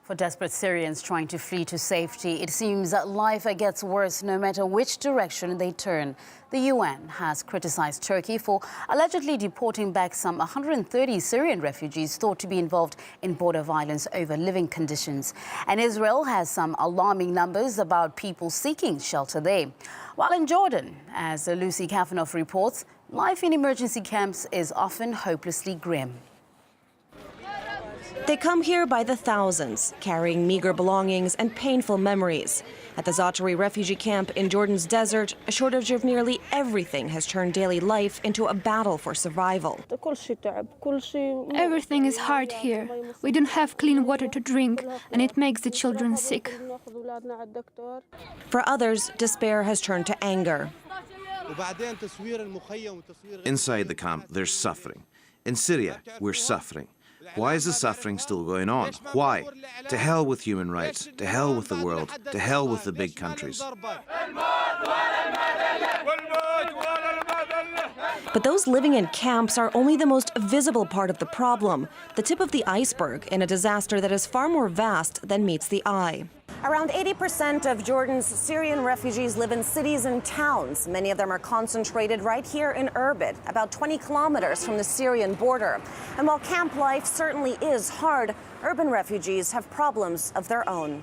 For desperate Syrians trying to flee to safety, it seems that life gets worse no matter which direction they turn. The UN has criticized Turkey for allegedly deporting back some 130 Syrian refugees thought to be involved in border violence over living conditions. And Israel has some alarming numbers about people seeking shelter there. While in Jordan, as Lucy Kafanoff reports, life in emergency camps is often hopelessly grim. They come here by the thousands, carrying meager belongings and painful memories. At the Zaatari refugee camp in Jordan's desert, a shortage of nearly everything has turned daily life into a battle for survival. Everything is hard here. We don't have clean water to drink, and it makes the children sick. For others, despair has turned to anger. Inside the camp, there's suffering. In Syria, we're suffering. Why is the suffering still going on? Why? To hell with human rights, to hell with the world, to hell with the big countries. But those living in camps are only the most visible part of the problem, the tip of the iceberg in a disaster that is far more vast than meets the eye. Around 80% of Jordan's Syrian refugees live in cities and towns. Many of them are concentrated right here in Irbid, about 20 kilometers from the Syrian border. And while camp life certainly is hard, urban refugees have problems of their own.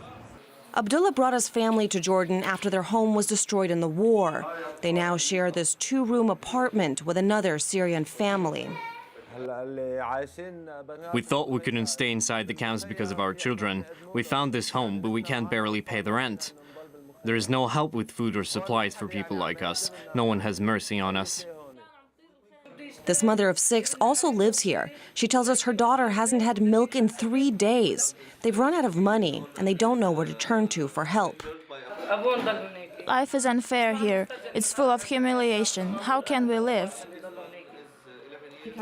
Abdullah brought his family to Jordan after their home was destroyed in the war. They now share this two-room apartment with another Syrian family. We thought we couldn't stay inside the camps because of our children. We found this home, but we can't barely pay the rent. There is no help with food or supplies for people like us. No one has mercy on us. This mother of 6 also lives here. She tells us her daughter hasn't had milk in 3 days. They've run out of money, and they don't know where to turn to for help. Life is unfair here. It's full of humiliation. How can we live?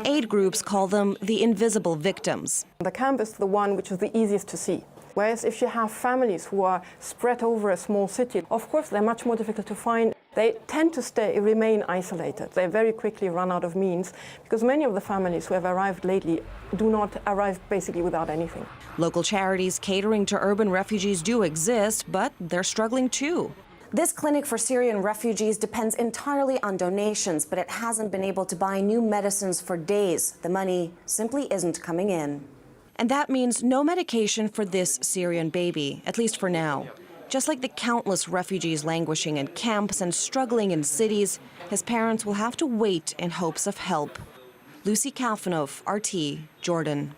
Aid groups call them the invisible victims. The camp is the one which is the easiest to see. Whereas if you have families who are spread over a small city, of course they're much more difficult to find. They tend to remain isolated. They very quickly run out of means because many of the families who have arrived lately do not arrive basically without anything. Local charities catering to urban refugees do exist, but they're struggling too. This clinic for Syrian refugees depends entirely on donations, but it hasn't been able to buy new medicines for days. The money simply isn't coming in. And that means no medication for this Syrian baby, at least for now. Just like the countless refugees languishing in camps and struggling in cities, his parents will have to wait in hopes of help. Lucy Kafanoff, RT, Jordan.